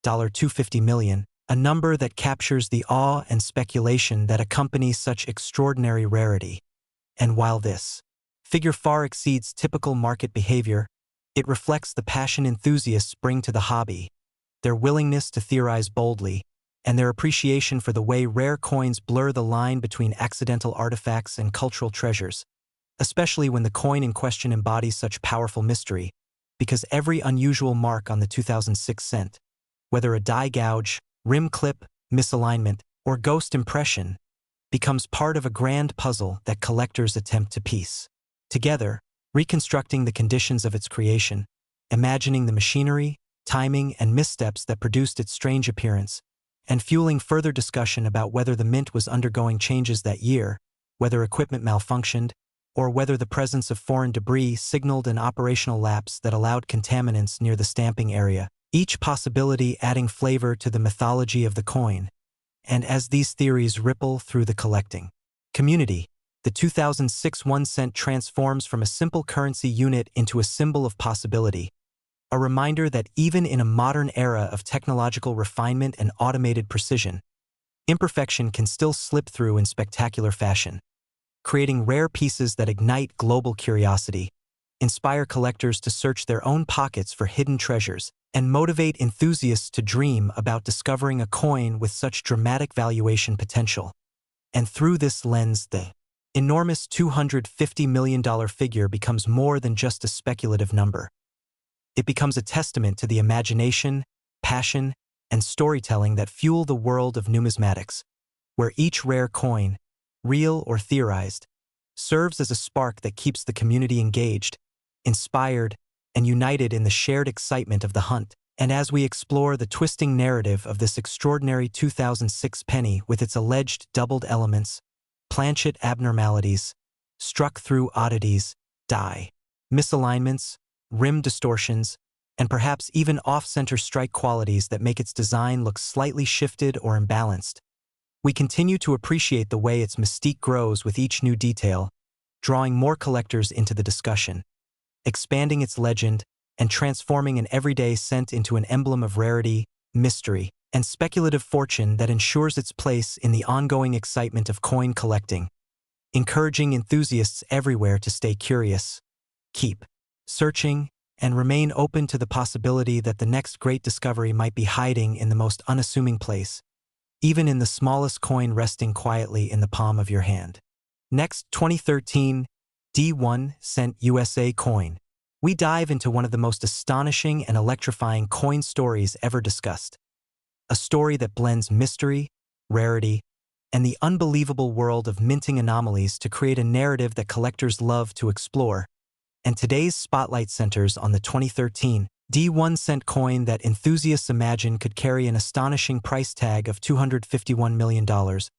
$250 million, a number that captures the awe and speculation that accompany such extraordinary rarity. And while this figure far exceeds typical market behavior, it reflects the passion enthusiasts bring to the hobby, their willingness to theorize boldly, and their appreciation for the way rare coins blur the line between accidental artifacts and cultural treasures, especially when the coin in question embodies such powerful mystery, because every unusual mark on the 2006 cent, whether a die gouge, rim clip, misalignment, or ghost impression, becomes part of a grand puzzle that collectors attempt to piece together, reconstructing the conditions of its creation, imagining the machinery, timing, and missteps that produced its strange appearance, and fueling further discussion about whether the mint was undergoing changes that year, whether equipment malfunctioned, or whether the presence of foreign debris signaled an operational lapse that allowed contaminants near the stamping area, each possibility adding flavor to the mythology of the coin. And as these theories ripple through the collecting community, the 2006 1 cent transforms from a simple currency unit into a symbol of possibility, a reminder that even in a modern era of technological refinement and automated precision, imperfection can still slip through in spectacular fashion, creating rare pieces that ignite global curiosity, inspire collectors to search their own pockets for hidden treasures, and motivate enthusiasts to dream about discovering a coin with such dramatic valuation potential. And through this lens, the enormous $250 million figure becomes more than just a speculative number. It becomes a testament to the imagination, passion, and storytelling that fuel the world of numismatics, where each rare coin, real or theorized, serves as a spark that keeps the community engaged, inspired, and united in the shared excitement of the hunt. And as we explore the twisting narrative of this extraordinary 2006 penny with its alleged doubled elements, planchet abnormalities, struck-through oddities, die misalignments, rim distortions, and perhaps even off-center strike qualities that make its design look slightly shifted or imbalanced, we continue to appreciate the way its mystique grows with each new detail, drawing more collectors into the discussion, expanding its legend, and transforming an everyday cent into an emblem of rarity, mystery, and speculative fortune that ensures its place in the ongoing excitement of coin collecting, encouraging enthusiasts everywhere to stay curious, keep searching, and remain open to the possibility that the next great discovery might be hiding in the most unassuming place, even in the smallest coin resting quietly in the palm of your hand. Next, 2013 D1 cent USA coin. We dive into one of the most astonishing and electrifying coin stories ever discussed. A story that blends mystery, rarity, and the unbelievable world of minting anomalies to create a narrative that collectors love to explore. And today's spotlight centers on the 2013 D1 cent coin that enthusiasts imagine could carry an astonishing price tag of $251 million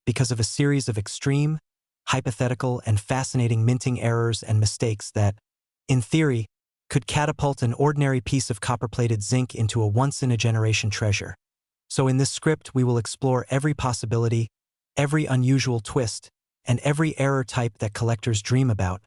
because of a series of extreme, hypothetical, and fascinating minting errors and mistakes that, in theory, could catapult an ordinary piece of copper-plated zinc into a once-in-a-generation treasure. So in this script, we will explore every possibility, every unusual twist, and every error type that collectors dream about,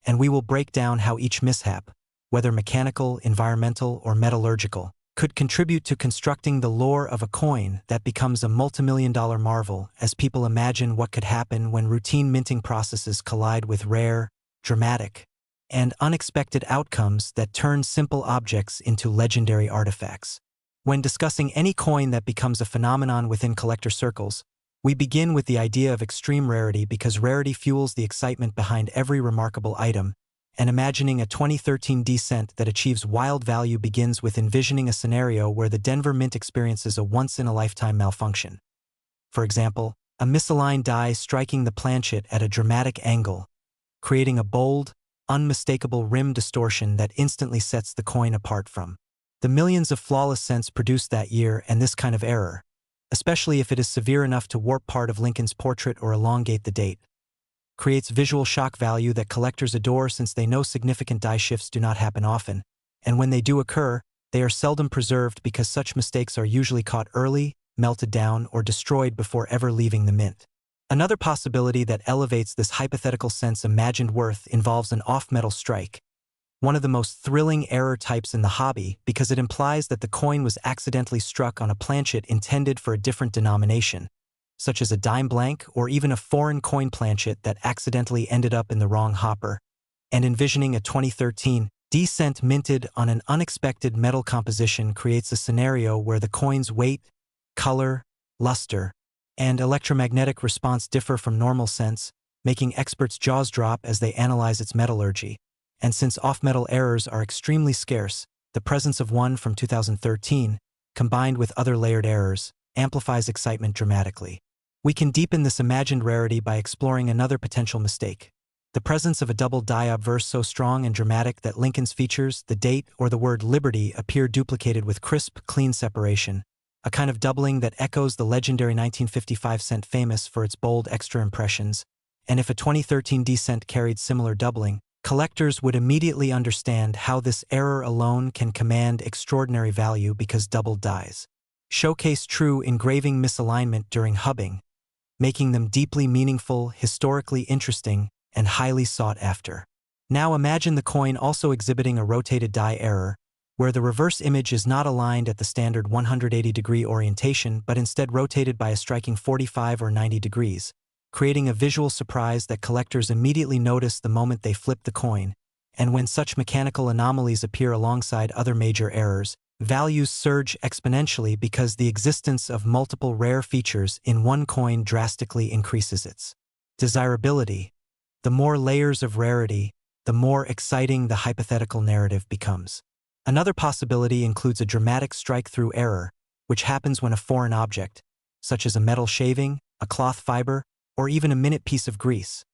and we will break down how each mishap, whether mechanical, environmental, or metallurgical, could contribute to constructing the lore of a coin that becomes a multimillion-dollar marvel as people imagine what could happen when routine minting processes collide with rare, dramatic, and unexpected outcomes that turn simple objects into legendary artifacts. When discussing any coin that becomes a phenomenon within collector circles, we begin with the idea of extreme rarity because rarity fuels the excitement behind every remarkable item, and imagining a 2013 D cent that achieves wild value begins with envisioning a scenario where the Denver Mint experiences a once-in-a-lifetime malfunction. For example, a misaligned die striking the planchet at a dramatic angle, creating a bold, unmistakable rim distortion that instantly sets the coin apart from the millions of flawless cents produced that year. And this kind of error, especially if it is severe enough to warp part of Lincoln's portrait or elongate the date, creates visual shock value that collectors adore since they know significant die shifts do not happen often, and when they do occur, they are seldom preserved because such mistakes are usually caught early, melted down, or destroyed before ever leaving the mint. Another possibility that elevates this hypothetical cent's imagined worth involves an off-metal strike, one of the most thrilling error types in the hobby because it implies that the coin was accidentally struck on a planchet intended for a different denomination, such as a dime blank or even a foreign coin planchet that accidentally ended up in the wrong hopper. And envisioning a 2013 D cent minted on an unexpected metal composition creates a scenario where the coin's weight, color, luster, and electromagnetic response differ from normal cents, making experts' jaws drop as they analyze its metallurgy. And since off-metal errors are extremely scarce, the presence of one from 2013, combined with other layered errors, amplifies excitement dramatically. We can deepen this imagined rarity by exploring another potential mistake: the presence of a double die obverse so strong and dramatic that Lincoln's features, the date, or the word liberty appear duplicated with crisp, clean separation, a kind of doubling that echoes the legendary 1955 cent famous for its bold extra impressions. and if a 2013 cent carried similar doubling, collectors would immediately understand how this error alone can command extraordinary value because doubled dies showcase true engraving misalignment during hubbing, making them deeply meaningful, historically interesting, and highly sought after. Now imagine the coin also exhibiting a rotated die error, where the reverse image is not aligned at the standard 180-degree orientation but instead rotated by a striking 45 or 90 degrees, creating a visual surprise that collectors immediately notice the moment they flip the coin. And when such mechanical anomalies appear alongside other major errors, values surge exponentially because the existence of multiple rare features in one coin drastically increases its desirability. The more layers of rarity, the more exciting the hypothetical narrative becomes. Another possibility includes a dramatic strike-through error, which happens when a foreign object, such as a metal shaving, a cloth fiber, or even a minute piece of grease,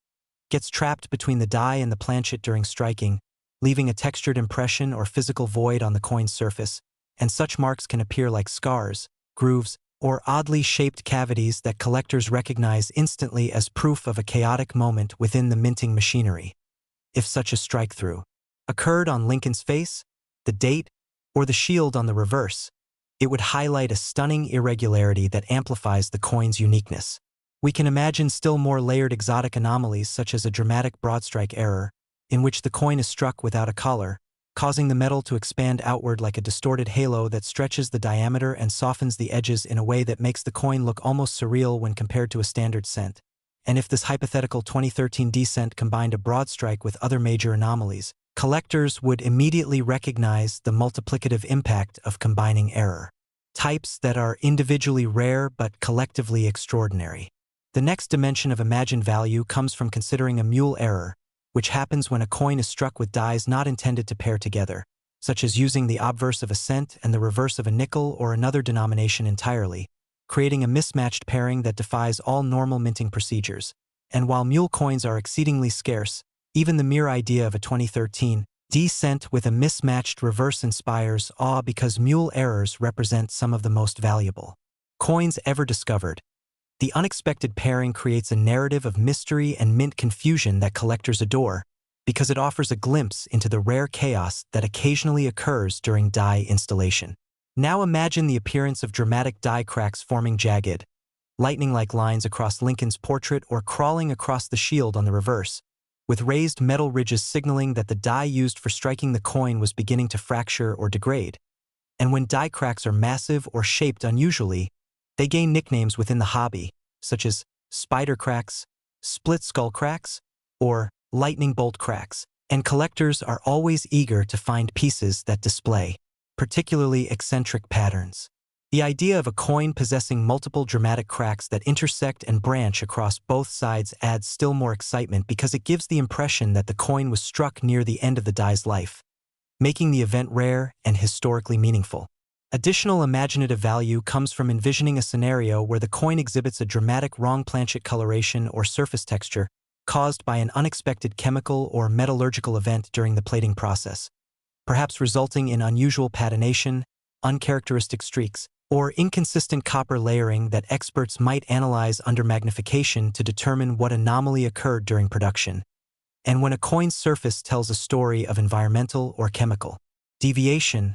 gets trapped between the die and the planchet during striking, leaving a textured impression or physical void on the coin's surface, and such marks can appear like scars, grooves, or oddly shaped cavities that collectors recognize instantly as proof of a chaotic moment within the minting machinery. If such a strike-through occurred on Lincoln's face, the date, or the shield on the reverse, it would highlight a stunning irregularity that amplifies the coin's uniqueness. We can imagine still more layered exotic anomalies such as a dramatic broadstruck error, in which the coin is struck without a collar, causing the metal to expand outward like a distorted halo that stretches the diameter and softens the edges in a way that makes the coin look almost surreal when compared to a standard cent. And if this hypothetical 2013 cent combined a broadstruck with other major anomalies, collectors would immediately recognize the multiplicative impact of combining error types that are individually rare but collectively extraordinary. The next dimension of imagined value comes from considering a mule error, which happens when a coin is struck with dies not intended to pair together, such as using the obverse of a cent and the reverse of a nickel or another denomination entirely, creating a mismatched pairing that defies all normal minting procedures. And while mule coins are exceedingly scarce, even the mere idea of a 2013 cent with a mismatched reverse inspires awe because mule errors represent some of the most valuable coins ever discovered. The unexpected pairing creates a narrative of mystery and mint confusion that collectors adore, because it offers a glimpse into the rare chaos that occasionally occurs during die installation. Now imagine the appearance of dramatic die cracks forming jagged, lightning-like lines across Lincoln's portrait or crawling across the shield on the reverse, with raised metal ridges signaling that the die used for striking the coin was beginning to fracture or degrade. And when die cracks are massive or shaped unusually, they gain nicknames within the hobby, such as spider cracks, split skull cracks, or lightning bolt cracks, and collectors are always eager to find pieces that display particularly eccentric patterns. The idea of a coin possessing multiple dramatic cracks that intersect and branch across both sides adds still more excitement because it gives the impression that the coin was struck near the end of the die's life, making the event rare and historically meaningful. Additional imaginative value comes from envisioning a scenario where the coin exhibits a dramatic wrong planchet coloration or surface texture caused by an unexpected chemical or metallurgical event during the plating process, perhaps resulting in unusual patination, uncharacteristic streaks, or inconsistent copper layering that experts might analyze under magnification to determine what anomaly occurred during production. And when a coin's surface tells a story of environmental or chemical deviation,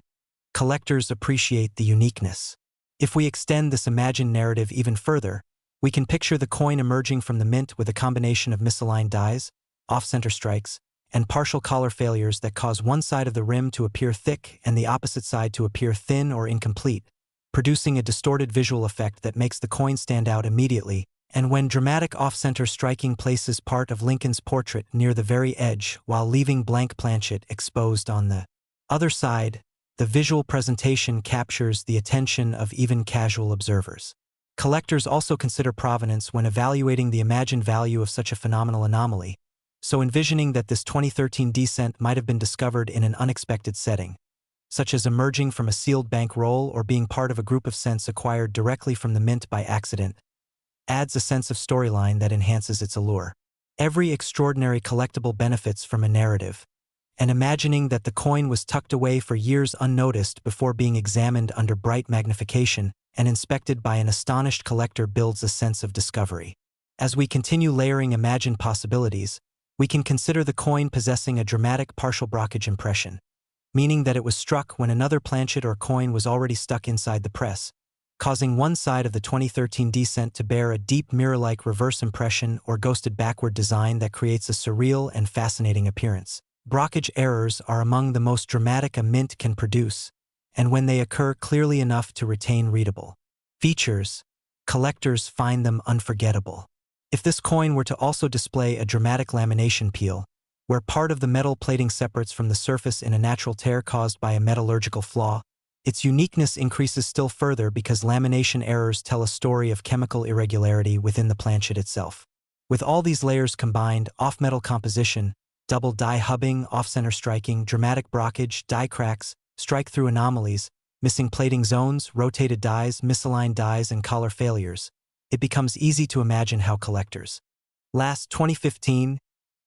collectors appreciate the uniqueness. If we extend this imagined narrative even further, we can picture the coin emerging from the mint with a combination of misaligned dies, off-center strikes, and partial collar failures that cause one side of the rim to appear thick and the opposite side to appear thin or incomplete, producing a distorted visual effect that makes the coin stand out immediately. And when dramatic off-center striking places part of Lincoln's portrait near the very edge while leaving blank planchet exposed on the other side, the visual presentation captures the attention of even casual observers. Collectors also consider provenance when evaluating the imagined value of such a phenomenal anomaly, so envisioning that this 2013 cent might have been discovered in an unexpected setting, such as emerging from a sealed bank roll or being part of a group of cents acquired directly from the mint by accident, adds a sense of storyline that enhances its allure. Every extraordinary collectible benefits from a narrative, and imagining that the coin was tucked away for years unnoticed before being examined under bright magnification and inspected by an astonished collector builds a sense of discovery. As we continue layering imagined possibilities, we can consider the coin possessing a dramatic partial brockage impression, meaning that it was struck when another planchet or coin was already stuck inside the press, causing one side of the 2013 D cent to bear a deep mirror-like reverse impression or ghosted backward design that creates a surreal and fascinating appearance. Brockage errors are among the most dramatic a mint can produce, and when they occur clearly enough to retain readable features, collectors find them unforgettable. If this coin were to also display a dramatic lamination peel, where part of the metal plating separates from the surface in a natural tear caused by a metallurgical flaw, its uniqueness increases still further because lamination errors tell a story of chemical irregularity within the planchet itself. With all these layers combined, off-metal composition, double die hubbing, off-center striking, dramatic brockage, die cracks, strike-through anomalies, missing plating zones, rotated dies, misaligned dies, and collar failures, it becomes easy to imagine how collectors. Last 2015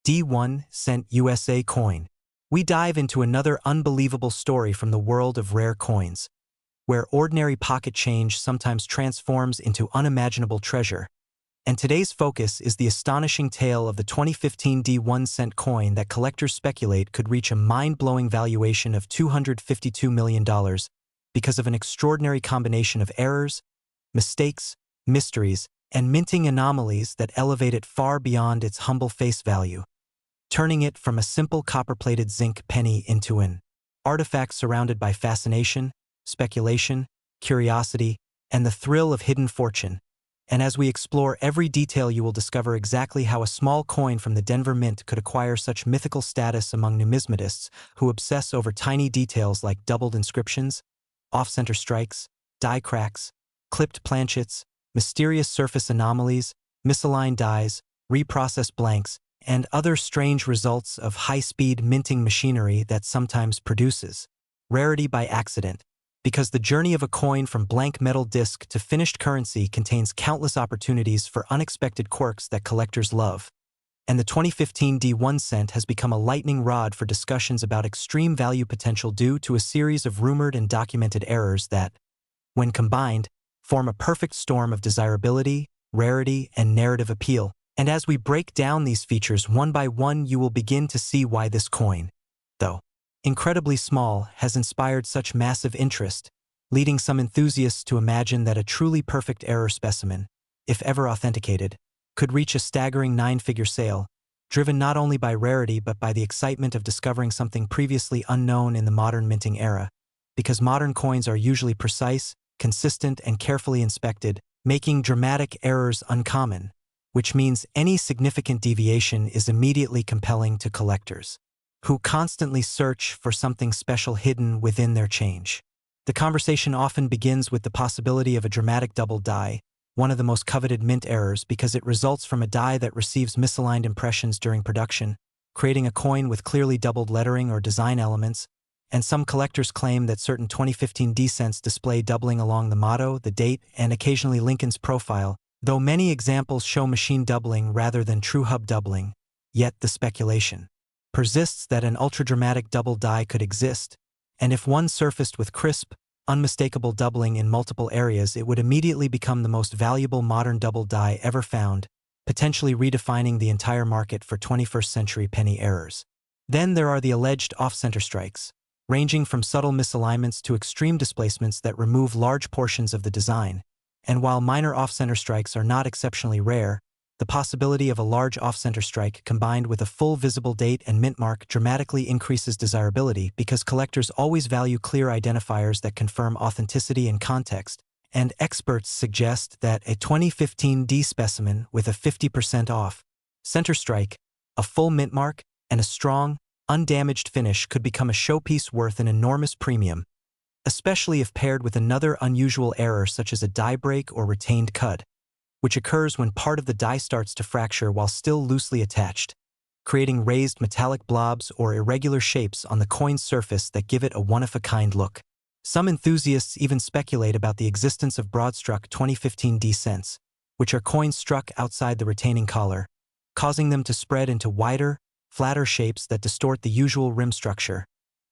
D1 cent USA coin. We dive into another unbelievable story from the world of rare coins, where ordinary pocket change sometimes transforms into unimaginable treasure. And today's focus is the astonishing tale of the 2015 D1 cent coin that collectors speculate could reach a mind-blowing valuation of $252 million because of an extraordinary combination of errors, mistakes, mysteries, and minting anomalies that elevate it far beyond its humble face value, turning it from a simple copper-plated zinc penny into an artifact surrounded by fascination, speculation, curiosity, and the thrill of hidden fortune. And as we explore every detail, you will discover exactly how a small coin from the Denver Mint could acquire such mythical status among numismatists who obsess over tiny details like doubled inscriptions, off-center strikes, die cracks, clipped planchets, mysterious surface anomalies, misaligned dies, reprocessed blanks, and other strange results of high-speed minting machinery that sometimes produces rarity by accident, because the journey of a coin from blank metal disc to finished currency contains countless opportunities for unexpected quirks that collectors love. And the 2015 D1 cent has become a lightning rod for discussions about extreme value potential due to a series of rumored and documented errors that, when combined, form a perfect storm of desirability, rarity, and narrative appeal. And as we break down these features one by one, you will begin to see why this coin, though incredibly small, has inspired such massive interest, leading some enthusiasts to imagine that a truly perfect error specimen, if ever authenticated, could reach a staggering 9-figure sale, driven not only by rarity but by the excitement of discovering something previously unknown in the modern minting era, because modern coins are usually precise, consistent, and carefully inspected, making dramatic errors uncommon, which means any significant deviation is immediately compelling to collectors, who constantly search for something special hidden within their change. The conversation often begins with the possibility of a dramatic double die, one of the most coveted mint errors because it results from a die that receives misaligned impressions during production, creating a coin with clearly doubled lettering or design elements, and some collectors claim that certain 2015 D cents display doubling along the motto, the date, and occasionally Lincoln's profile, though many examples show machine doubling rather than true hub doubling. Yet the speculation persists that an ultra-dramatic double die could exist, and if one surfaced with crisp, unmistakable doubling in multiple areas, it would immediately become the most valuable modern double die ever found, potentially redefining the entire market for 21st century penny errors. Then there are the alleged off-center strikes, ranging from subtle misalignments to extreme displacements that remove large portions of the design. And while minor off-center strikes are not exceptionally rare, the possibility of a large off-center strike combined with a full visible date and mint mark dramatically increases desirability because collectors always value clear identifiers that confirm authenticity and context, and experts suggest that a 2015 D specimen with a 50% off center strike, a full mint mark, and a strong, undamaged finish could become a showpiece worth an enormous premium, especially if paired with another unusual error such as a die break or retained cud, which occurs when part of the die starts to fracture while still loosely attached, creating raised metallic blobs or irregular shapes on the coin's surface that give it a one-of-a-kind look. Some enthusiasts even speculate about the existence of broadstruck 2015 D cents, which are coins struck outside the retaining collar, causing them to spread into wider, flatter shapes that distort the usual rim structure.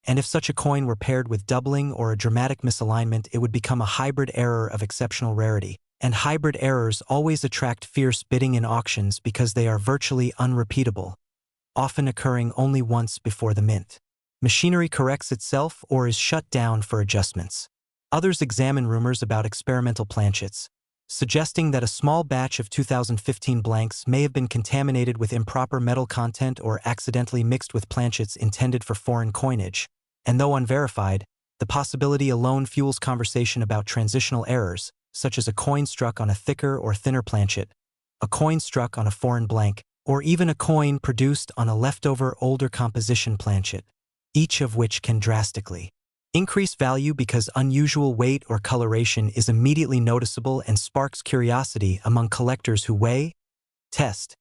And if such a coin were paired with doubling or a dramatic misalignment, it would become a hybrid error of exceptional rarity. and hybrid errors always attract fierce bidding in auctions because they are virtually unrepeatable, often occurring only once before the mint. Machinery corrects itself or is shut down for adjustments. Others examine rumors about experimental planchets, suggesting that a small batch of 2015 blanks may have been contaminated with improper metal content or accidentally mixed with planchets intended for foreign coinage. And though unverified, the possibility alone fuels conversation about transitional errors, such as a coin struck on a thicker or thinner planchet, a coin struck on a foreign blank, or even a coin produced on a leftover older composition planchet, each of which can drastically increase value because unusual weight or coloration is immediately noticeable and sparks curiosity among collectors who weigh, test,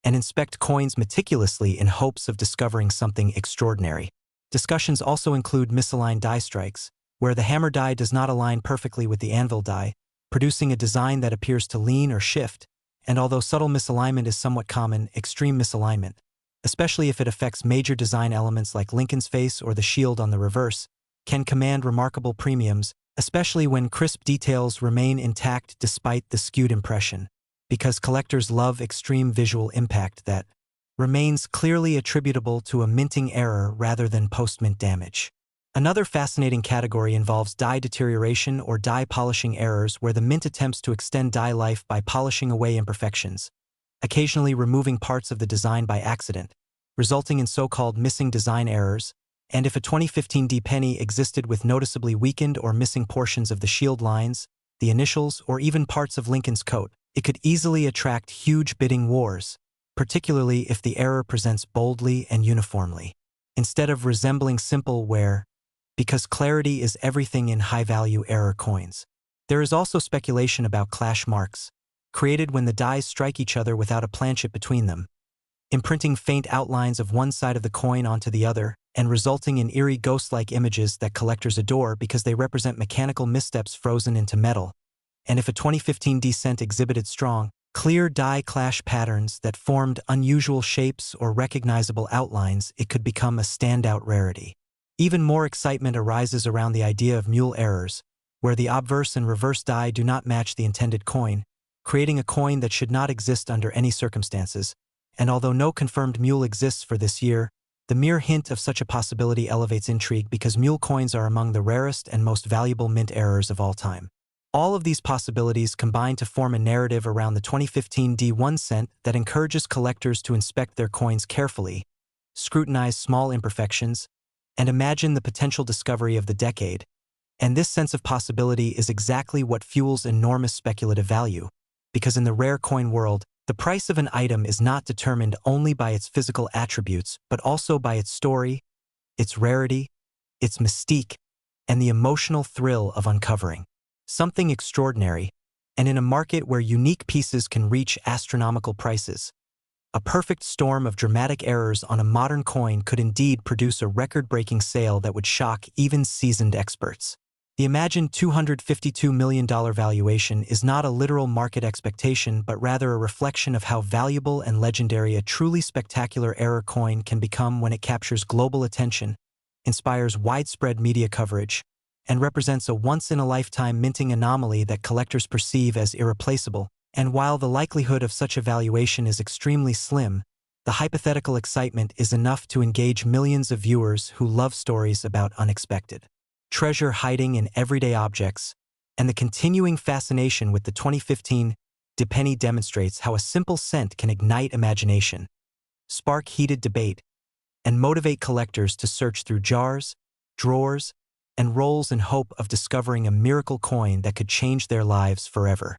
and inspect coins meticulously in hopes of discovering something extraordinary. Discussions also include misaligned die strikes, where the hammer die does not align perfectly with the anvil die, producing a design that appears to lean or shift, and although subtle misalignment is somewhat common, extreme misalignment, especially if it affects major design elements like Lincoln's face or the shield on the reverse, can command remarkable premiums, especially when crisp details remain intact despite the skewed impression, because collectors love extreme visual impact that remains clearly attributable to a minting error rather than post-mint damage. Another fascinating category involves die deterioration or die polishing errors where the mint attempts to extend die life by polishing away imperfections, occasionally removing parts of the design by accident, resulting in so-called missing design errors. And if a 2015 D penny existed with noticeably weakened or missing portions of the shield lines, the initials, or even parts of Lincoln's coat, it could easily attract huge bidding wars, particularly if the error presents boldly and uniformly, instead of resembling simple wear, because clarity is everything in high-value error coins. There is also speculation about clash marks, created when the dies strike each other without a planchet between them, imprinting faint outlines of one side of the coin onto the other, and resulting in eerie ghost-like images that collectors adore because they represent mechanical missteps frozen into metal. And if a 2015 D cent exhibited strong, clear die clash patterns that formed unusual shapes or recognizable outlines, it could become a standout rarity. Even more excitement arises around the idea of mule errors, where the obverse and reverse die do not match the intended coin, creating a coin that should not exist under any circumstances. And although no confirmed mule exists for this year, the mere hint of such a possibility elevates intrigue because mule coins are among the rarest and most valuable mint errors of all time. All of these possibilities combine to form a narrative around the 2015 D1 cent that encourages collectors to inspect their coins carefully, scrutinize small imperfections, and imagine the potential discovery of the decade. And this sense of possibility is exactly what fuels enormous speculative value, because in the rare coin world, the price of an item is not determined only by its physical attributes, but also by its story, its rarity, its mystique, and the emotional thrill of uncovering something extraordinary. And in a market where unique pieces can reach astronomical prices, a perfect storm of dramatic errors on a modern coin could indeed produce a record-breaking sale that would shock even seasoned experts. The imagined $252 million valuation is not a literal market expectation, but rather a reflection of how valuable and legendary a truly spectacular error coin can become when it captures global attention, inspires widespread media coverage, and represents a once-in-a-lifetime minting anomaly that collectors perceive as irreplaceable. And while the likelihood of such a valuation is extremely slim, the hypothetical excitement is enough to engage millions of viewers who love stories about unexpected treasure hiding in everyday objects, and the continuing fascination with the 2015 D penny demonstrates how a simple cent can ignite imagination, spark heated debate, and motivate collectors to search through jars, drawers, and rolls in hope of discovering a miracle coin that could change their lives forever.